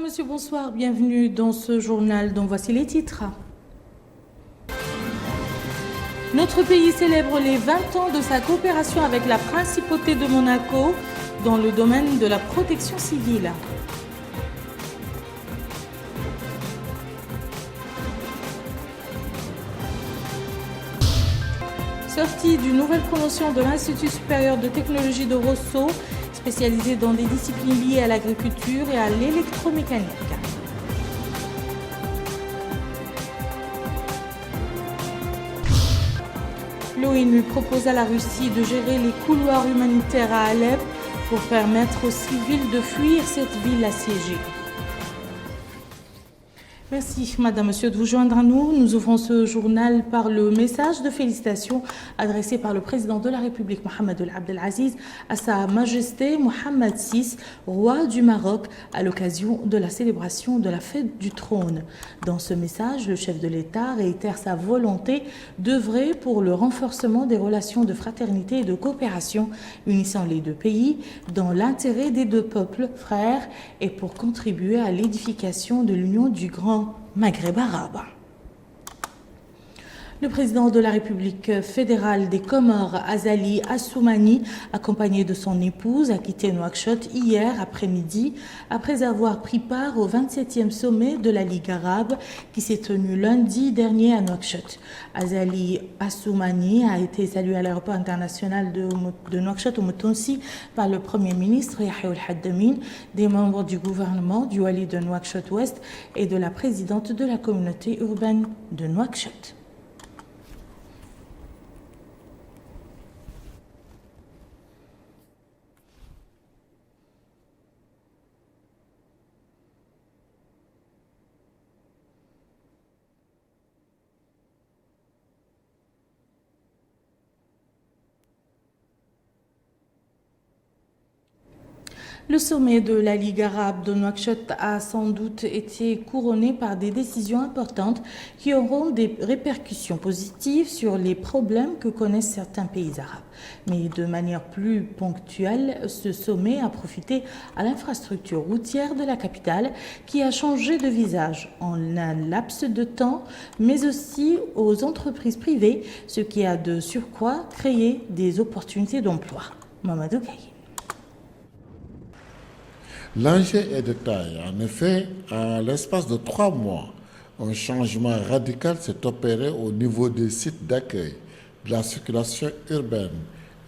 monsieur, bonsoir. Bienvenue dans ce journal dont voici les titres. Notre pays célèbre les 20 ans de sa coopération avec la Principauté de Monaco dans le domaine de la protection civile. Sortie d'une nouvelle promotion de l'Institut supérieur de technologie de Rosso, spécialisé dans des disciplines liées à l'agriculture et à l'électromécanique. L'ONU propose à la Russie de gérer les couloirs humanitaires à Alep pour permettre aux civils de fuir cette ville assiégée. Merci, Madame, Monsieur, de vous joindre à nous. Nous ouvrons ce journal par le message de félicitations adressé par le président de la République, Mohamed El Abdelaziz, à Sa Majesté Mohamed VI, roi du Maroc, à l'occasion de la célébration de la fête du trône. Dans ce message, le chef de l'État réitère sa volonté d'œuvrer pour le renforcement des relations de fraternité et de coopération unissant les deux pays dans l'intérêt des deux peuples frères et pour contribuer à l'édification de l'union du Grand Maghreb arabe. Le président de la République fédérale des Comores, Azali Assoumani, accompagné de son épouse, a quitté Nouakchott hier après-midi après avoir pris part au 27e sommet de la Ligue arabe qui s'est tenu lundi dernier à Nouakchott. Azali Assoumani a été salué à l'aéroport international de Nouakchott au Moutounsi par le Premier ministre Yahya El-Haddamine, des membres du gouvernement du Wali de Nouakchott-Ouest et de la présidente de la communauté urbaine de Nouakchott. Le sommet de la Ligue arabe de Nouakchott a sans doute été couronné par des décisions importantes qui auront des répercussions positives sur les problèmes que connaissent certains pays arabes. Mais de manière plus ponctuelle, ce sommet a profité à l'infrastructure routière de la capitale qui a changé de visage en un laps de temps, mais aussi aux entreprises privées, ce qui a de surcroît créé des opportunités d'emploi. Mamadou Gaye. L'enjeu est de taille. En effet, en l'espace de 3 mois, un changement radical s'est opéré au niveau des sites d'accueil, de la circulation urbaine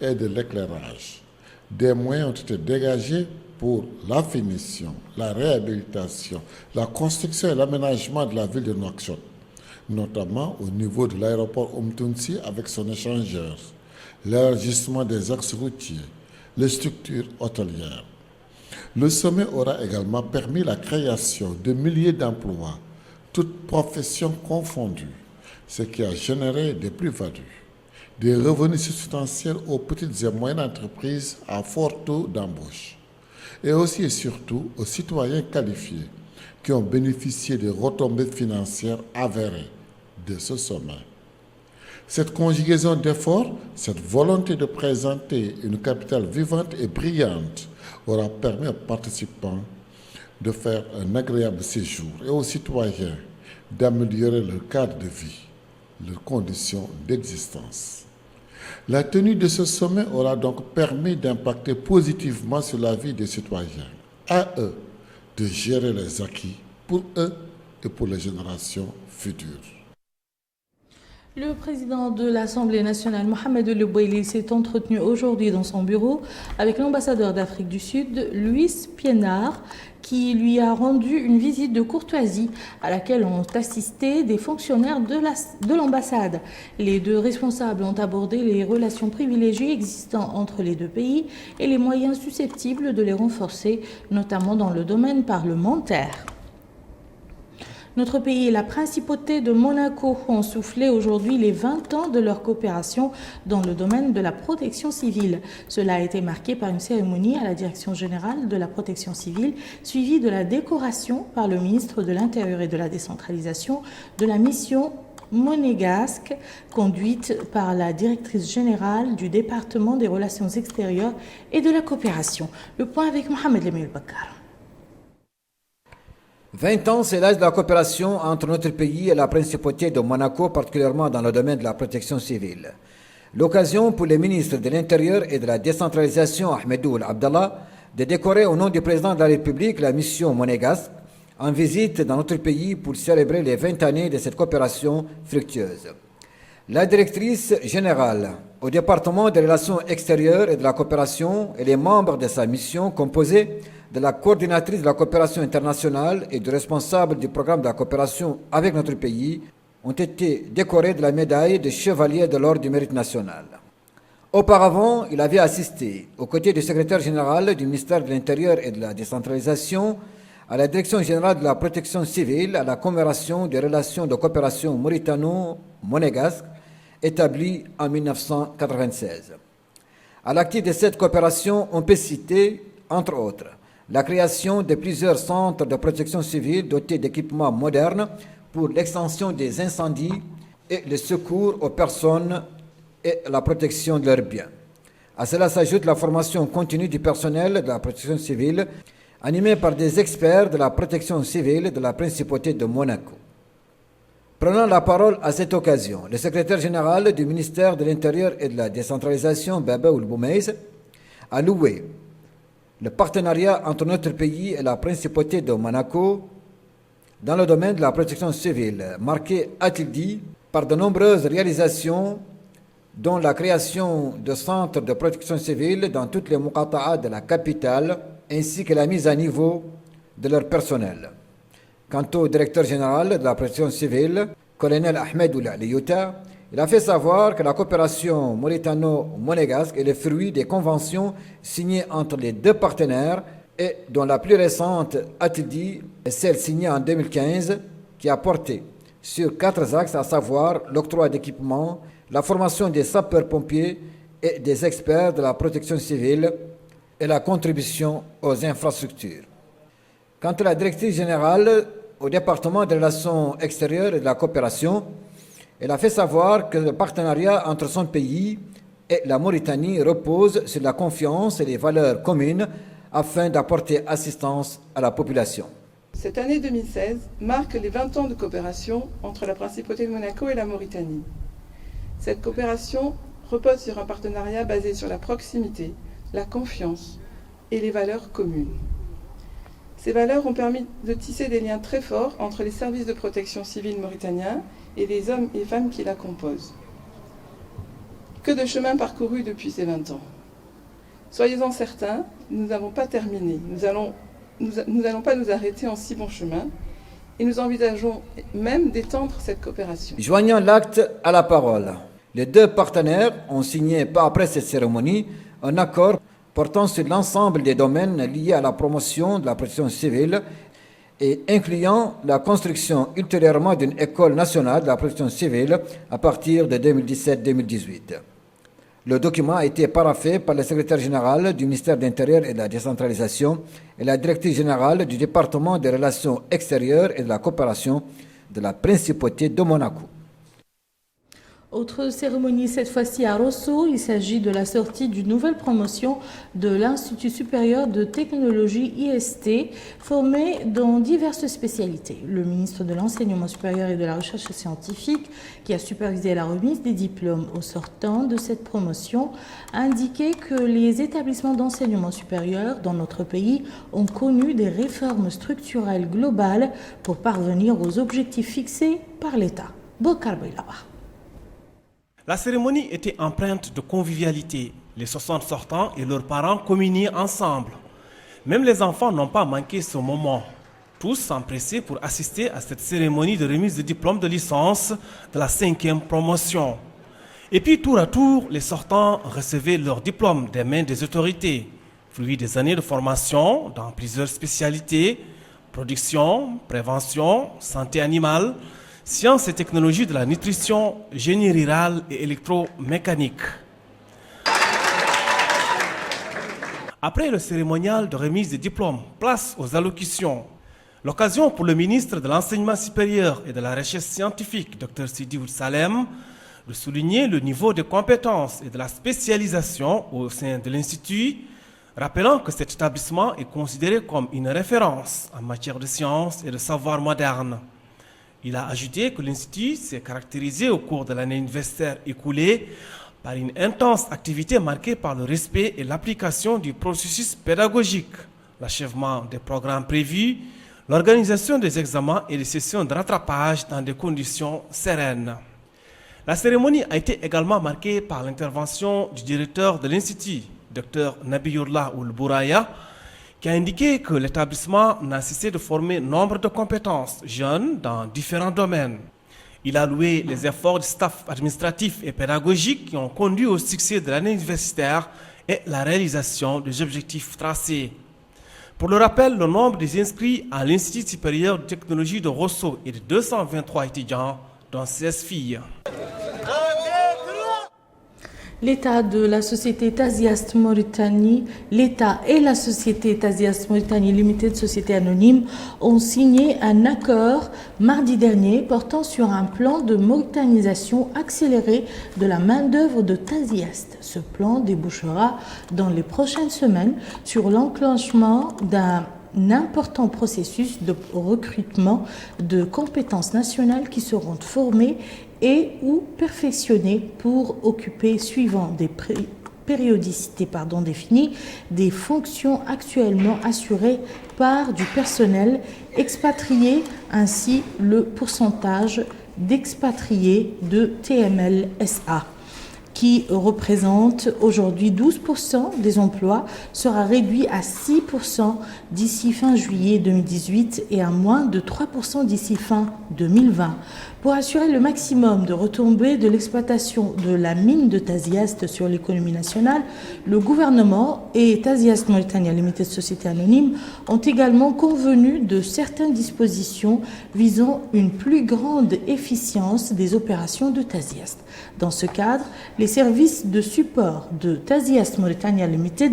et de l'éclairage. Des moyens ont été dégagés pour la finition, la réhabilitation, la construction et l'aménagement de la ville de Nouakchott, notamment au niveau de l'aéroport Mtounsi avec son échangeur, l'élargissement des axes routiers, les structures hôtelières. Le sommet aura également permis la création de milliers d'emplois, toutes professions confondues, ce qui a généré des plus-values, des revenus substantiels aux petites et moyennes entreprises à fort taux d'embauche, et aussi et surtout aux citoyens qualifiés qui ont bénéficié des retombées financières avérées de ce sommet. Cette conjugaison d'efforts, cette volonté de présenter une capitale vivante et brillante aura permis aux participants de faire un agréable séjour et aux citoyens d'améliorer leur cadre de vie, leurs conditions d'existence. La tenue de ce sommet aura donc permis d'impacter positivement sur la vie des citoyens. À eux de gérer les acquis pour eux et pour les générations futures. Le président de l'Assemblée nationale, Mohamed El Bouaili, s'est entretenu aujourd'hui dans son bureau avec l'ambassadeur d'Afrique du Sud, Luis Pienard, qui lui a rendu une visite de courtoisie à laquelle ont assisté des fonctionnaires de l'ambassade. Les deux responsables ont abordé les relations privilégiées existant entre les deux pays et les moyens susceptibles de les renforcer, notamment dans le domaine parlementaire. Notre pays et la Principauté de Monaco ont soufflé aujourd'hui les 20 ans de leur coopération dans le domaine de la protection civile. Cela a été marqué par une cérémonie à la Direction générale de la protection civile, suivie de la décoration par le ministre de l'Intérieur et de la décentralisation de la mission monégasque, conduite par la directrice générale du département des relations extérieures et de la coopération. Le point avec Mohamed Lemil Bakar. 20 ans, c'est l'âge de la coopération entre notre pays et la principauté de Monaco, particulièrement dans le domaine de la protection civile. L'occasion pour les ministres de l'Intérieur et de la décentralisation, Ahmedoul Abdallah, de décorer au nom du président de la République la mission monégasque en visite dans notre pays pour célébrer les 20 années de cette coopération fructueuse. La directrice générale au département des relations extérieures et de la coopération et les membres de sa mission composés de la coordinatrice de la coopération internationale et du responsable du programme de la coopération avec notre pays ont été décorés de la médaille de chevalier de l'Ordre du Mérite national. Auparavant, il avait assisté, aux côtés du secrétaire général du ministère de l'Intérieur et de la décentralisation, à la Direction générale de la protection civile, à la commémoration des relations de coopération mauritano-monégasque établie en 1996. À l'actif de cette coopération, on peut citer, entre autres, la création de plusieurs centres de protection civile dotés d'équipements modernes pour l'extension des incendies et le secours aux personnes et la protection de leurs biens. À cela s'ajoute la formation continue du personnel de la protection civile, animé par des experts de la protection civile de la principauté de Monaco. Prenant la parole à cette occasion, le secrétaire général du ministère de l'Intérieur et de la décentralisation, Baba Oulboumeis, a loué le partenariat entre notre pays et la principauté de Monaco dans le domaine de la protection civile, marqué, a-t-il dit, par de nombreuses réalisations, dont la création de centres de protection civile dans toutes les muqata'a de la capitale, ainsi que la mise à niveau de leur personnel. Quant au directeur général de la protection civile, colonel Ahmed Oulaliouta, il a fait savoir que la coopération mauritano-monégasque est le fruit des conventions signées entre les deux partenaires et dont la plus récente, a-t-il dit, est celle signée en 2015 qui a porté sur 4 axes, à savoir l'octroi d'équipements, la formation des sapeurs-pompiers et des experts de la protection civile et la contribution aux infrastructures. Quant à la directrice générale au département des relations extérieures et de la coopération, elle a fait savoir que le partenariat entre son pays et la Mauritanie repose sur la confiance et les valeurs communes afin d'apporter assistance à la population. Cette année 2016 marque les 20 ans de coopération entre la Principauté de Monaco et la Mauritanie. Cette coopération repose sur un partenariat basé sur la proximité, la confiance et les valeurs communes. Ces valeurs ont permis de tisser des liens très forts entre les services de protection civile mauritaniens et les hommes et femmes qui la composent. Que de chemin parcouru depuis ces 20 ans. Soyez-en certains, nous n'avons pas terminé. Nous n'allons pas nous arrêter en si bon chemin et nous envisageons même d'étendre cette coopération. Joignant l'acte à la parole, les deux partenaires ont signé, pas après cette cérémonie, un accord portant sur l'ensemble des domaines liés à la promotion de la protection civile et incluant la construction ultérieurement d'une école nationale de la protection civile à partir de 2017-2018. Le document a été paraphé par le secrétaire général du ministère de l'Intérieur et de la décentralisation et la directrice générale du département des relations extérieures et de la coopération de la principauté de Monaco. Autre cérémonie, cette fois-ci à Rosso, il s'agit de la sortie d'une nouvelle promotion de l'Institut supérieur de technologie IST, formé dans diverses spécialités. Le ministre de l'Enseignement supérieur et de la Recherche scientifique, qui a supervisé la remise des diplômes aux sortants de cette promotion, a indiqué que les établissements d'enseignement supérieur dans notre pays ont connu des réformes structurelles globales pour parvenir aux objectifs fixés par l'État. Bokar Bailaba. La cérémonie était empreinte de convivialité. Les 60 sortants et leurs parents communiaient ensemble. Même les enfants n'ont pas manqué ce moment. Tous s'empressaient pour assister à cette cérémonie de remise de diplôme de licence de la 5e promotion. Et puis, tour à tour, les sortants recevaient leur diplôme des mains des autorités, fruit des années de formation dans plusieurs spécialités, production, prévention, santé animale, sciences et technologies de la nutrition, génie rural et électromécanique. Après le cérémonial de remise des diplômes, place aux allocutions. L'occasion pour le ministre de l'Enseignement supérieur et de la Recherche scientifique, Dr Sidi Salem, de souligner le niveau de compétences et de la spécialisation au sein de l'Institut, rappelant que cet établissement est considéré comme une référence en matière de sciences et de savoir moderne. Il a ajouté que l'Institut s'est caractérisé au cours de l'année universitaire écoulée par une intense activité marquée par le respect et l'application du processus pédagogique, l'achèvement des programmes prévus, l'organisation des examens et des sessions de rattrapage dans des conditions sereines. La cérémonie a été également marquée par l'intervention du directeur de l'Institut, Dr Nabiyullah Oul-Bouraya, qui a indiqué que l'établissement n'a cessé de former nombre de compétences jeunes dans différents domaines. Il a loué les efforts du staff administratif et pédagogique qui ont conduit au succès de l'année universitaire et la réalisation des objectifs tracés. Pour le rappel, le nombre des inscrits à l'Institut supérieur de technologie de Rosso est de 223 étudiants, dont 16 filles. L'État de la société Taziast Mauritanie, l'État et la société Taziast Mauritanie Limited, société anonyme, ont signé un accord mardi dernier portant sur un plan de mauritanisation accélérée de la main-d'œuvre de Taziast. Ce plan débouchera dans les prochaines semaines sur l'enclenchement d'un important processus de recrutement de compétences nationales qui seront formées et ou perfectionnées pour occuper, suivant des périodicités définies, des fonctions actuellement assurées par du personnel expatrié, ainsi le pourcentage d'expatriés de TML SA, qui représente aujourd'hui 12% des emplois, sera réduit à 6% d'ici fin juillet 2018 et à moins de 3% d'ici fin 2020. Pour assurer le maximum de retombées de l'exploitation de la mine de Taziast sur l'économie nationale, le gouvernement et Taziast Mauritania Limited Société Anonyme ont également convenu de certaines dispositions visant une plus grande efficience des opérations de Taziast. Dans ce cadre, les services de support de Taziast Mauritania Limited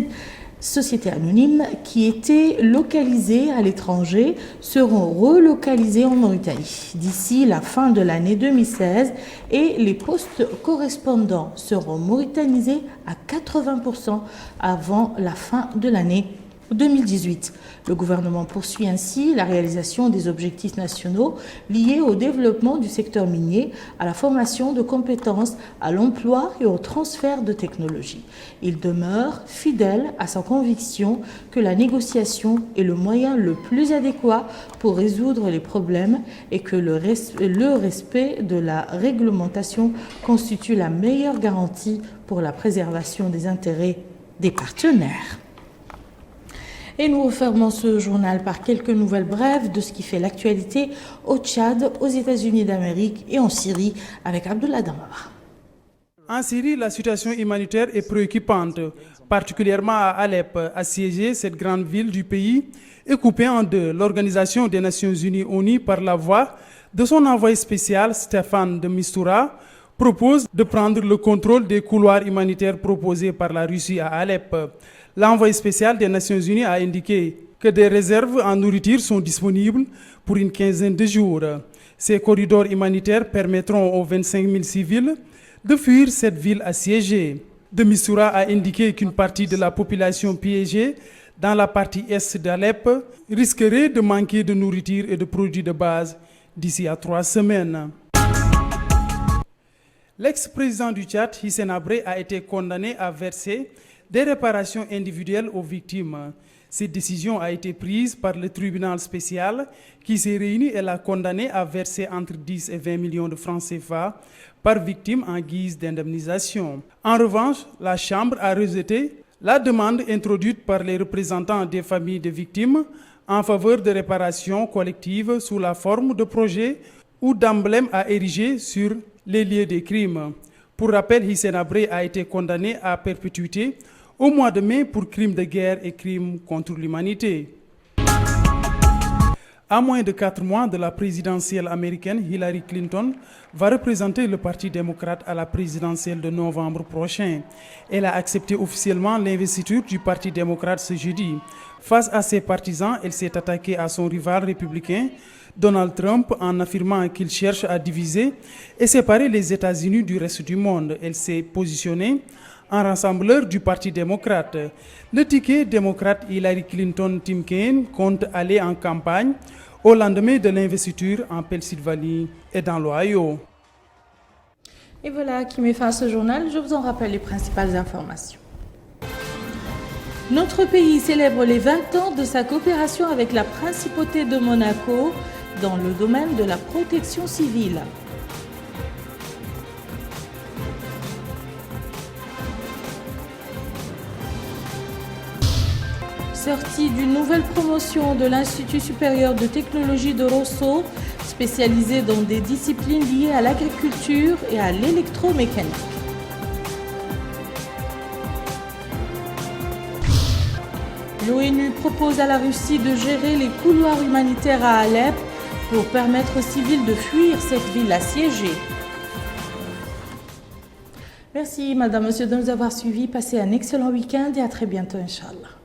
Société anonyme qui étaient localisés à l'étranger seront relocalisés en Mauritanie d'ici la fin de l'année 2016 et les postes correspondants seront mauritanisés à 80% avant la fin de l'année 2018. Le gouvernement poursuit ainsi la réalisation des objectifs nationaux liés au développement du secteur minier, à la formation de compétences, à l'emploi et au transfert de technologies. Il demeure fidèle à sa conviction que la négociation est le moyen le plus adéquat pour résoudre les problèmes et que le respect de la réglementation constitue la meilleure garantie pour la préservation des intérêts des partenaires. Et nous refermons ce journal par quelques nouvelles brèves de ce qui fait l'actualité au Tchad, aux États-Unis d'Amérique et en Syrie avec Abdullah Damara. En Syrie, la situation humanitaire est préoccupante, particulièrement à Alep, assiégée, cette grande ville du pays est coupée en deux. L'Organisation des Nations Unies, ONU, par la voix de son envoyé spécial, Staffan de Mistura, propose de prendre le contrôle des couloirs humanitaires proposés par la Russie à Alep. L'envoyé spécial des Nations Unies a indiqué que des réserves en nourriture sont disponibles pour une quinzaine de jours. Ces corridors humanitaires permettront aux 25 000 civils de fuir cette ville assiégée. De Missoura a indiqué qu'une partie de la population piégée dans la partie est d'Alep risquerait de manquer de nourriture et de produits de base d'ici à 3 semaines. L'ex-président du Tchad, Hissène Habré, a été condamné à verser des réparations individuelles aux victimes. Cette décision a été prise par le tribunal spécial qui s'est réuni et l'a condamné à verser entre 10 et 20 millions de francs CFA par victime en guise d'indemnisation. En revanche, la Chambre a rejeté la demande introduite par les représentants des familles de victimes en faveur de réparations collectives sous la forme de projets ou d'emblèmes à ériger sur les lieux des crimes. Pour rappel, Hissène Habré a été condamné à perpétuité au mois de mai pour crimes de guerre et crimes contre l'humanité. À moins de 4 mois de la présidentielle américaine, Hillary Clinton va représenter le Parti démocrate à la présidentielle de novembre prochain. Elle a accepté officiellement l'investiture du Parti démocrate ce jeudi. Face à ses partisans, elle s'est attaquée à son rival républicain, Donald Trump, en affirmant qu'il cherche à diviser et séparer les États-Unis du reste du monde. Elle s'est positionnée en rassembleur du Parti démocrate. Le ticket démocrate Hillary Clinton-Tim Kaine compte aller en campagne au lendemain de l'investiture en Pennsylvanie et dans l'Ohio. Et voilà qui met fin à ce journal. Je vous en rappelle les principales informations. Notre pays célèbre les 20 ans de sa coopération avec la Principauté de Monaco dans le domaine de la protection civile. Sortie d'une nouvelle promotion de l'Institut supérieur de technologie de Rosso, spécialisé dans des disciplines liées à l'agriculture et à l'électromécanique. L'ONU propose à la Russie de gérer les couloirs humanitaires à Alep pour permettre aux civils de fuir cette ville assiégée. Merci Madame, Monsieur de nous avoir suivis. Passez un excellent week-end et à très bientôt, Inch'Allah.